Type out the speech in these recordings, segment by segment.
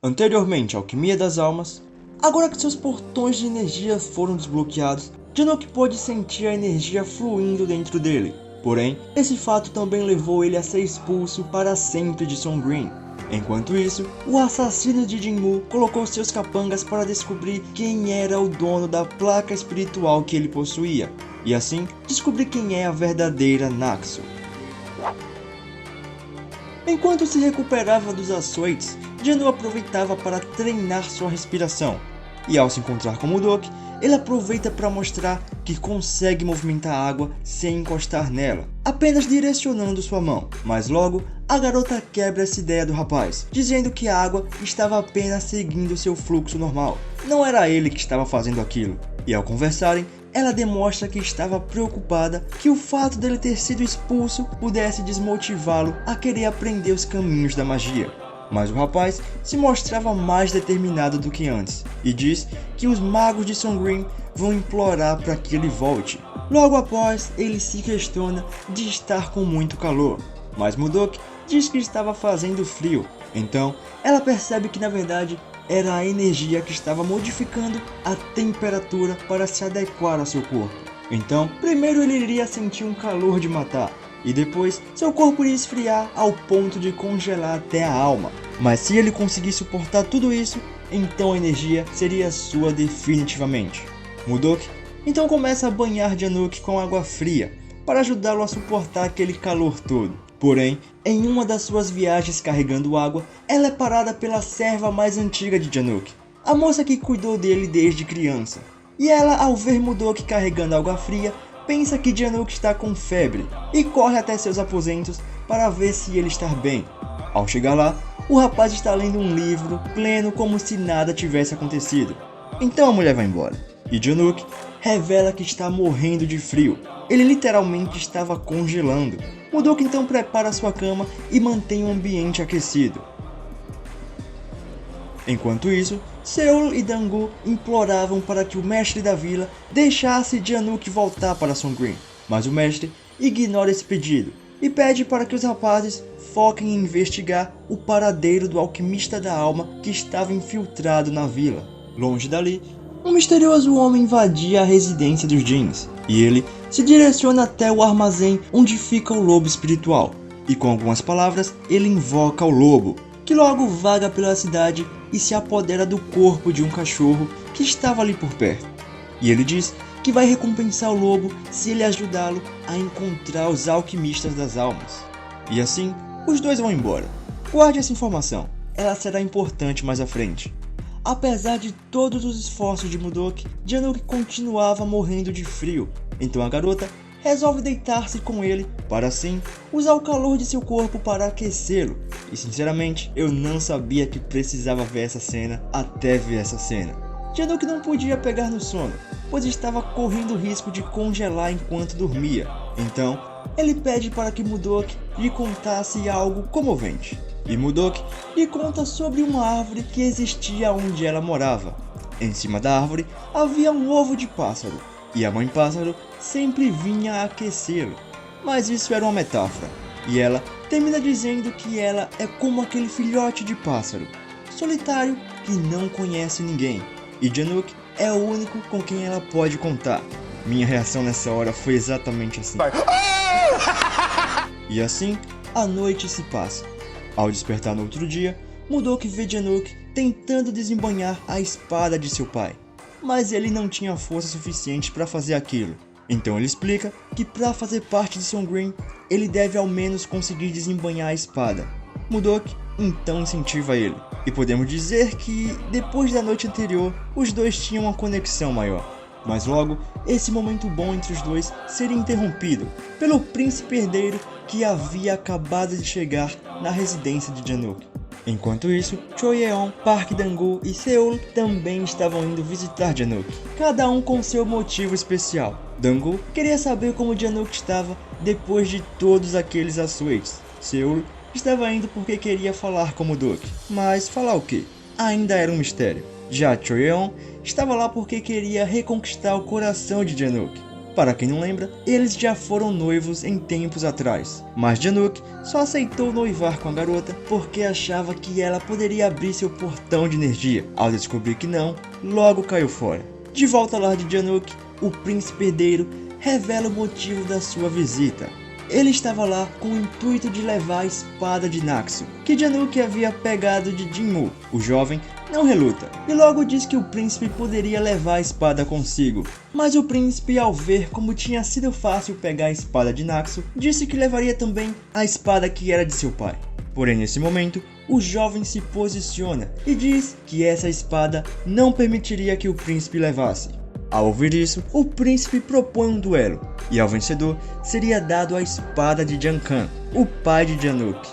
Anteriormente, Alquimia das Almas. Agora que seus portões de energia foram desbloqueados, Janook pôde sentir a energia fluindo dentro dele. Porém, esse fato também levou ele a ser expulso para sempre de Songreen. Enquanto isso, o assassino de Jinmu colocou seus capangas para descobrir quem era o dono da placa espiritual que ele possuía, e assim descobrir quem é a verdadeira Naxu. Enquanto se recuperava dos açoites, Janu aproveitava para treinar sua respiração, e ao se encontrar com Mudok, ele aproveita para mostrar que consegue movimentar a água sem encostar nela, apenas direcionando sua mão. Mas logo, a garota quebra essa ideia do rapaz, dizendo que a água estava apenas seguindo seu fluxo normal. Não era ele que estava fazendo aquilo, e ao conversarem, ela demonstra que estava preocupada que o fato dele ter sido expulso pudesse desmotivá-lo a querer aprender os caminhos da magia. Mas o rapaz se mostrava mais determinado do que antes, e diz que os magos de Songreen vão implorar para que ele volte. Logo após, ele se questiona de estar com muito calor, mas Mudok diz que estava fazendo frio, então ela percebe que na verdade era a energia que estava modificando a temperatura para se adequar ao seu corpo. Então, primeiro ele iria sentir um calor de matar, e depois seu corpo iria esfriar ao ponto de congelar até a alma. Mas se ele conseguir suportar tudo isso, então a energia seria sua definitivamente. Mudok então começa a banhar Janook com água fria, para ajudá-lo a suportar aquele calor todo. Porém, em uma das suas viagens carregando água, ela é parada pela serva mais antiga de Janook, a moça que cuidou dele desde criança. E ela, ao ver Mudok carregando água fria, pensa que Janook está com febre e corre até seus aposentos para ver se ele está bem. Ao chegar lá, o rapaz está lendo um livro pleno como se nada tivesse acontecido. Então a mulher vai embora, e Janook revela que está morrendo de frio. Ele literalmente estava congelando. Mudok então prepara sua cama e mantém o ambiente aquecido. Enquanto isso, Seul e Dangu imploravam para que o mestre da vila deixasse Janook voltar para Songreen, mas o mestre ignora esse pedido e pede para que os rapazes foquem em investigar o paradeiro do alquimista da alma que estava infiltrado na vila. Longe dali, um misterioso homem invadia a residência dos Jins, e ele se direciona até o armazém onde fica o lobo espiritual, e com algumas palavras ele invoca o lobo, que logo vaga pela cidade e se apodera do corpo de um cachorro que estava ali por perto. E ele diz que vai recompensar o lobo se ele ajudá-lo a encontrar os alquimistas das almas. E assim, os dois vão embora. Guarde essa informação, ela será importante mais à frente. Apesar de todos os esforços de Mudok, Janook continuava morrendo de frio, então a garota resolve deitar-se com ele para assim usar o calor de seu corpo para aquecê-lo. E sinceramente, eu não sabia que precisava ver essa cena até ver essa cena. Janook não podia pegar no sono, pois estava correndo o risco de congelar enquanto dormia. Então, ele pede para que Mudok lhe contasse algo comovente. E Mudok lhe conta sobre uma árvore que existia onde ela morava. Em cima da árvore havia um ovo de pássaro, e a mãe pássaro sempre vinha aquecê-lo. Mas isso era uma metáfora, e ela termina dizendo que ela é como aquele filhote de pássaro, solitário que não conhece ninguém, e Janook é o único com quem ela pode contar. Minha reação nessa hora foi exatamente assim. E assim, a noite se passa. Ao despertar no outro dia, Mudok vê Janook tentando desembanhar a espada de seu pai, mas ele não tinha força suficiente para fazer aquilo. Então ele explica que para fazer parte de Songreen, ele deve ao menos conseguir desembanhar a espada. Mudok então incentiva ele, e podemos dizer que depois da noite anterior, os dois tinham uma conexão maior. Mas logo, esse momento bom entre os dois seria interrompido pelo príncipe herdeiro que havia acabado de chegar na residência de Janook. Enquanto isso, Choyeon, Park Dangu e Seul também estavam indo visitar Janook, cada um com seu motivo especial. Dangu queria saber como Janook estava depois de todos aqueles açoites. Seul estava indo porque queria falar com Mudok, mas falar o quê? Ainda era um mistério. Já Choyeon estava lá porque queria reconquistar o coração de Janook. Para quem não lembra, eles já foram noivos em tempos atrás, mas Dianuk só aceitou noivar com a garota porque achava que ela poderia abrir seu portão de energia. Ao descobrir que não, logo caiu fora. De volta ao lar de Dianuk, o príncipe herdeiro revela o motivo da sua visita. Ele estava lá com o intuito de levar a espada de Naxu, que Dianuk havia pegado de Jinmu. O jovem não reluta e logo diz que o príncipe poderia levar a espada consigo. Mas o príncipe, ao ver como tinha sido fácil pegar a espada de Naxu, disse que levaria também a espada que era de seu pai. Porém, nesse momento, o jovem se posiciona e diz que essa espada não permitiria que o príncipe levasse. Ao ouvir isso, o príncipe propõe um duelo, e ao vencedor seria dado a espada de Jiankan, o pai de Dianuk.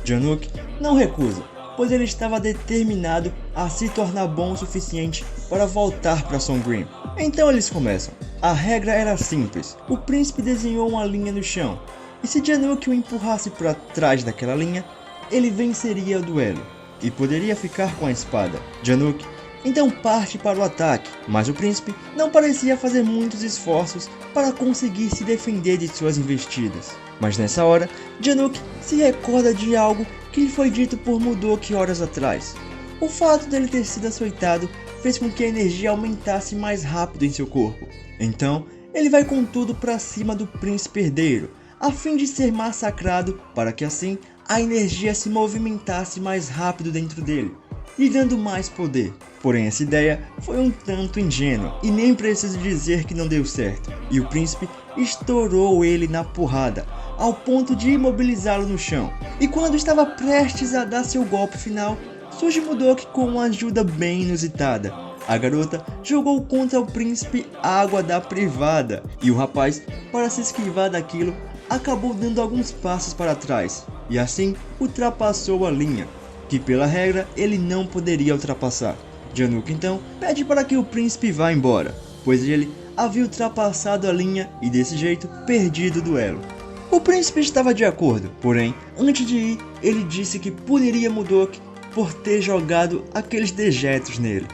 Dianuk não recusa, pois ele estava determinado a se tornar bom o suficiente para voltar para Songrim. Então eles começam. A regra era simples, o príncipe desenhou uma linha no chão, e se Dianuk o empurrasse para trás daquela linha, ele venceria o duelo, e poderia ficar com a espada. Dianuk então parte para o ataque, mas o príncipe não parecia fazer muitos esforços para conseguir se defender de suas investidas. Mas nessa hora, Dianuk se recorda de algo que lhe foi dito por Mudok horas atrás. O fato dele ter sido açoitado fez com que a energia aumentasse mais rápido em seu corpo. Então, ele vai com tudo para cima do príncipe herdeiro, a fim de ser massacrado para que assim a energia se movimentasse mais rápido dentro dele, lhe dando mais poder. Porém, essa ideia foi um tanto ingênua, e nem preciso dizer que não deu certo, e o príncipe estourou ele na porrada, ao ponto de imobilizá-lo no chão. E quando estava prestes a dar seu golpe final, surge Mudok com uma ajuda bem inusitada. A garota jogou contra o príncipe água da privada, e o rapaz, para se esquivar daquilo, acabou dando alguns passos para trás, e assim ultrapassou a linha, que pela regra ele não poderia ultrapassar. Dianuk então pede para que o príncipe vá embora, pois ele havia ultrapassado a linha e desse jeito perdido o duelo. O príncipe estava de acordo, porém, antes de ir, ele disse que puniria Mudok por ter jogado aqueles dejetos nele.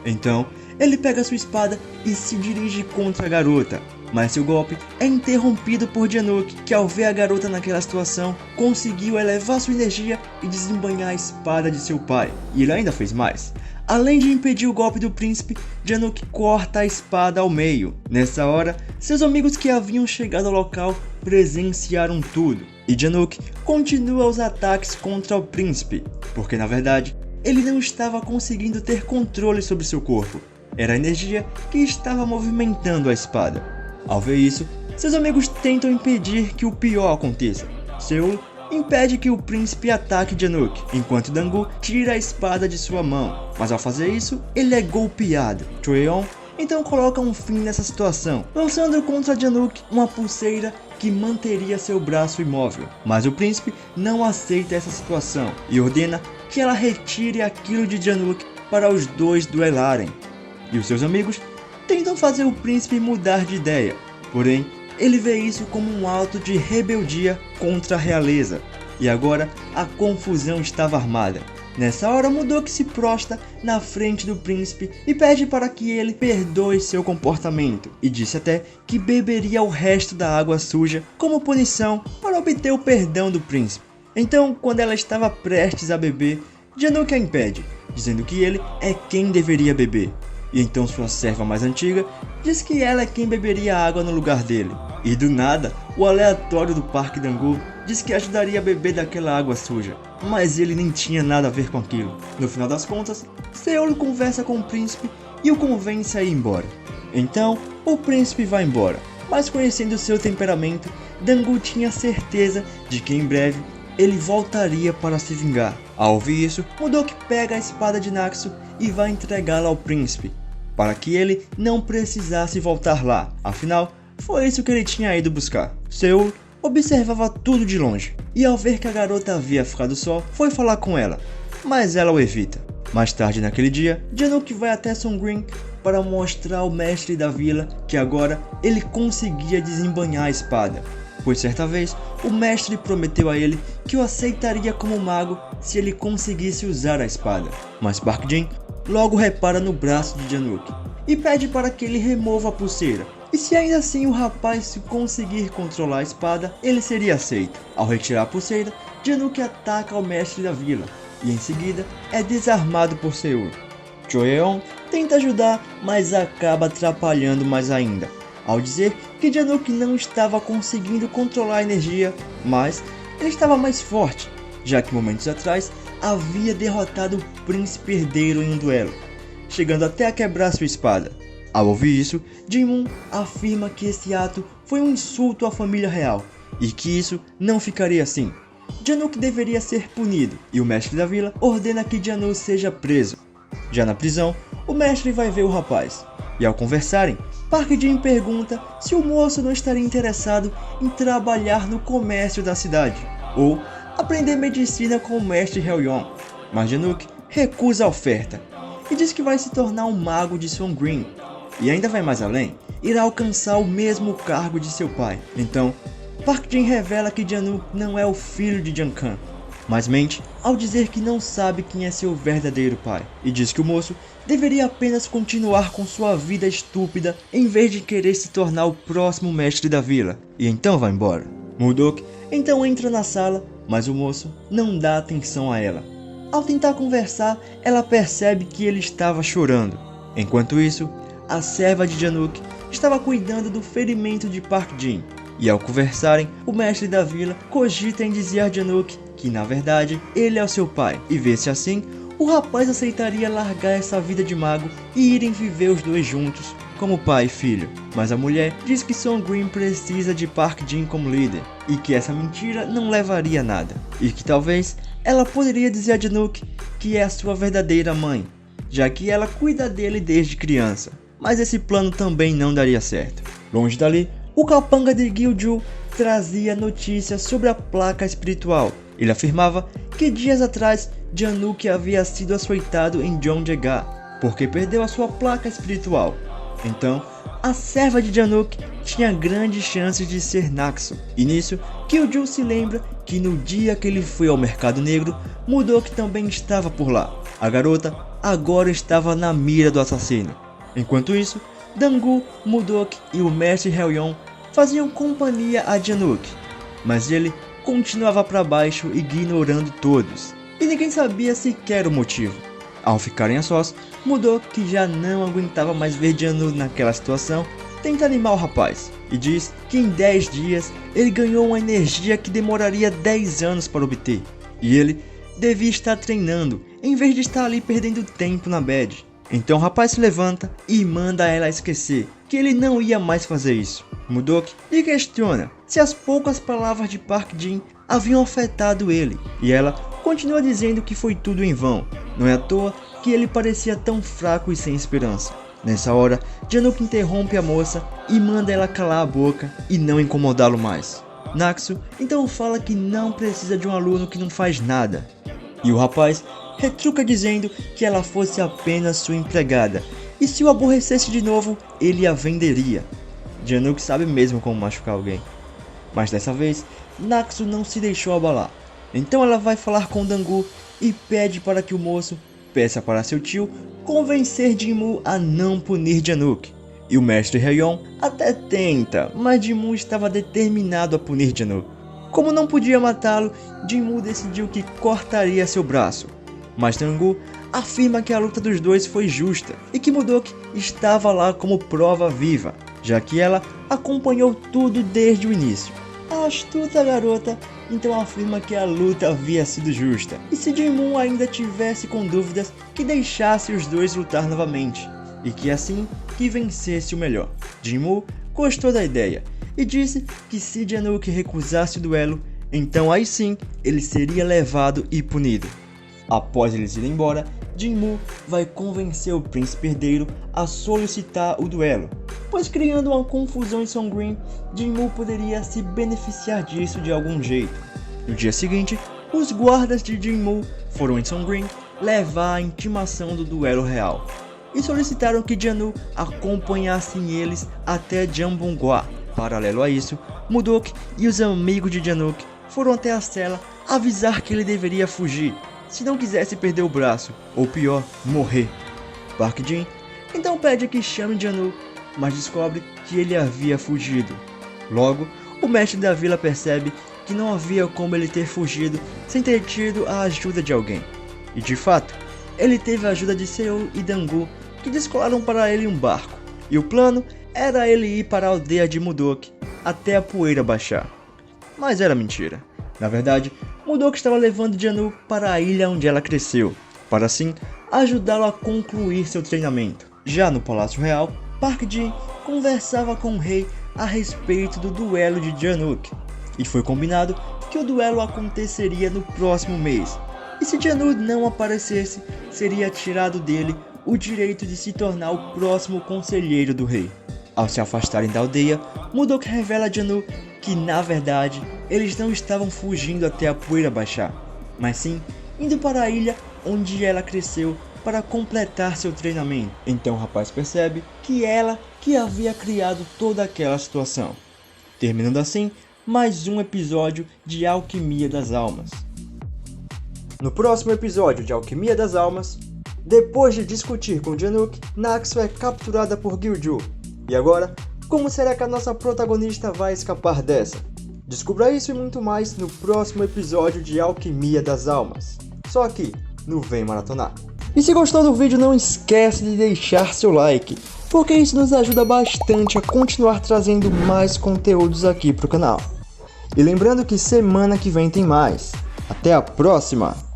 Então, ele pega sua espada e se dirige contra a garota, mas seu golpe é interrompido por Dianuk, que ao ver a garota naquela situação, conseguiu elevar sua energia e desembanhar a espada de seu pai. E ele ainda fez mais. Além de impedir o golpe do príncipe, Dianuk corta a espada ao meio. Nessa hora, seus amigos que haviam chegado ao local presenciaram tudo. E Dianuk continua os ataques contra o príncipe, porque na verdade, ele não estava conseguindo ter controle sobre seu corpo. Era a energia que estava movimentando a espada. Ao ver isso, seus amigos tentam impedir que o pior aconteça. Seul impede que o príncipe ataque Dianuk, enquanto Dangu tira a espada de sua mão, mas ao fazer isso, ele é golpeado. Choeon então coloca um fim nessa situação, lançando contra Dianuk uma pulseira que manteria seu braço imóvel, mas o príncipe não aceita essa situação e ordena que ela retire aquilo de Dianuk para os dois duelarem. E os seus amigos tentam fazer o príncipe mudar de ideia, porém ele vê isso como um ato de rebeldia contra a realeza, e agora a confusão estava armada. Nessa hora Mudok se prostra na frente do príncipe e pede para que ele perdoe seu comportamento, e disse até que beberia o resto da água suja como punição para obter o perdão do príncipe. Então, quando ela estava prestes a beber, Dianuk a impede, dizendo que ele é quem deveria beber. E então sua serva mais antiga diz que ela é quem beberia a água no lugar dele. E do nada, o aleatório do Parque Dangu diz que ajudaria a beber daquela água suja, mas ele nem tinha nada a ver com aquilo. No final das contas, Seul conversa com o príncipe e o convence a ir embora. Então, o príncipe vai embora, mas conhecendo seu temperamento, Dangu tinha certeza de que em breve ele voltaria para se vingar. Ao ouvir isso, Mudok pega a espada de Naxu e vai entregá-la ao príncipe, para que ele não precisasse voltar lá, afinal, foi isso que ele tinha ido buscar. Seul observava tudo de longe, e ao ver que a garota havia ficado só, foi falar com ela, mas ela o evita. Mais tarde naquele dia, Dianuk vai até Songrim para mostrar ao mestre da vila que agora ele conseguia desembanhar a espada, pois certa vez o mestre prometeu a ele que o aceitaria como mago se ele conseguisse usar a espada. Mas Park Jin logo repara no braço de Dianuk e pede para que ele remova a pulseira, E se ainda assim o rapaz conseguir controlar a espada, ele seria aceito. Ao retirar a pulseira, Janook ataca o mestre da vila, e em seguida é desarmado por Seul. Choeon tenta ajudar, mas acaba atrapalhando mais ainda, ao dizer que Janook não estava conseguindo controlar a energia, mas ele estava mais forte, já que momentos atrás havia derrotado o príncipe herdeiro em um duelo, chegando até a quebrar sua espada. Ao ouvir isso, Jinmoon afirma que esse ato foi um insulto à família real, e que isso não ficaria assim. Janook deveria ser punido, e o mestre da vila ordena que Janook seja preso. Já na prisão, o mestre vai ver o rapaz, e ao conversarem, Park Jin pergunta se o moço não estaria interessado em trabalhar no comércio da cidade, ou aprender medicina com o mestre Hyeon, mas Janook recusa a oferta, e diz que vai se tornar um mago de Songreen, e ainda vai mais além, irá alcançar o mesmo cargo de seu pai. Então, Park Jin revela que Janook não é o filho de Jang-kan, mas mente ao dizer que não sabe quem é seu verdadeiro pai, e diz que o moço deveria apenas continuar com sua vida estúpida em vez de querer se tornar o próximo mestre da vila, e então vai embora. Mudok então entra na sala, mas o moço não dá atenção a ela. Ao tentar conversar, ela percebe que ele estava chorando. Enquanto isso, a serva de Janook estava cuidando do ferimento de Park Jin, e ao conversarem, o mestre da vila cogita em dizer a Janook que na verdade ele é o seu pai, e vê-se assim, o rapaz aceitaria largar essa vida de mago e irem viver os dois juntos, como pai e filho. Mas a mulher diz que Songreen precisa de Park Jin como líder, e que essa mentira não levaria a nada, e que talvez ela poderia dizer a Janook que é a sua verdadeira mãe, já que ela cuida dele desde criança. Mas esse plano também não daria certo. Longe dali, o capanga de Gilju trazia notícias sobre a placa espiritual. Ele afirmava que dias atrás Janook havia sido açoitado em Jeonjae-ga, porque perdeu a sua placa espiritual. Então, a serva de Janook tinha grandes chances de ser Naxu. E nisso, Gilju se lembra que no dia que ele foi ao mercado negro, Mudok também estava por lá. A garota agora estava na mira do assassino. Enquanto isso, Dangu, Mudok e o mestre Hyeon faziam companhia a Janook, mas ele continuava para baixo ignorando todos, e ninguém sabia sequer o motivo. Ao ficarem a sós, Mudok, que já não aguentava mais ver Janook naquela situação, tenta animar o rapaz, e diz que em 10 dias ele ganhou uma energia que demoraria 10 anos para obter, e ele devia estar treinando, em vez de estar ali perdendo tempo na bad. Então o rapaz se levanta e manda ela esquecer que ele não ia mais fazer isso. Mudok lhe questiona se as poucas palavras de Park Jin haviam afetado ele, e ela continua dizendo que foi tudo em vão. Não é à toa que ele parecia tão fraco e sem esperança. Nessa hora, Janook interrompe a moça e manda ela calar a boca e não incomodá-lo mais. Naxu então fala que não precisa de um aluno que não faz nada, e o rapaz retruca dizendo que ela fosse apenas sua empregada, e se o aborrecesse de novo, ele a venderia. Janook sabe mesmo como machucar alguém. Mas dessa vez, Naxu não se deixou abalar. Então ela vai falar com Dangu e pede para que o moço peça para seu tio convencer Jinmu a não punir Janook. E o mestre Hyeon até tenta, mas Jinmu estava determinado a punir Janook. Como não podia matá-lo, Jinmu decidiu que cortaria seu braço. Mas Dangu afirma que a luta dos dois foi justa e que Mudok estava lá como prova viva, já que ela acompanhou tudo desde o início. A astuta garota então afirma que a luta havia sido justa, e se Jinmu ainda tivesse com dúvidas, que deixasse os dois lutar novamente, e que assim que vencesse o melhor. Jinmu gostou da ideia e disse que se Janook recusasse o duelo, então aí sim ele seria levado e punido. Após eles irem embora, Jinmu vai convencer o príncipe herdeiro a solicitar o duelo, pois criando uma confusão em Songreen, Jinmu poderia se beneficiar disso de algum jeito. No dia seguinte, os guardas de Jinmu foram em Songreen levar a intimação do duelo real, e solicitaram que Janook acompanhassem eles até Jambungwa. Paralelo a isso, Mudok e os amigos de Janook foram até a cela avisar que ele deveria fugir, se não quisesse perder o braço, ou pior, morrer. Park Jin então pede que chame Janook, mas descobre que ele havia fugido. Logo, o mestre da vila percebe que não havia como ele ter fugido sem ter tido a ajuda de alguém. E de fato, ele teve a ajuda de Seol e Dangu, que descolaram para ele um barco. E o plano era ele ir para a aldeia de Mudok até a poeira baixar. Mas era mentira. Na verdade, Mudok estava levando Janu para a ilha onde ela cresceu, para assim ajudá-lo a concluir seu treinamento. Já no Palácio Real, Park Jin conversava com o rei a respeito do duelo de Januk, e foi combinado que o duelo aconteceria no próximo mês, e se Janu não aparecesse, seria tirado dele o direito de se tornar o próximo conselheiro do rei. Ao se afastarem da aldeia, Mudok revela a Janu que, na verdade, eles não estavam fugindo até a poeira baixar, mas sim indo para a ilha onde ela cresceu para completar seu treinamento. Então o rapaz percebe que ela que havia criado toda aquela situação. Terminando assim, mais um episódio de Alquimia das Almas. No próximo episódio de Alquimia das Almas, depois de discutir com Januk, Naxu é capturada por Gyuju. E agora, como será que a nossa protagonista vai escapar dessa? Descubra isso e muito mais no próximo episódio de Alquimia das Almas. Só aqui, no Vem Maratonar. E se gostou do vídeo, não esquece de deixar seu like, porque isso nos ajuda bastante a continuar trazendo mais conteúdos aqui pro canal. E lembrando que semana que vem tem mais. Até a próxima!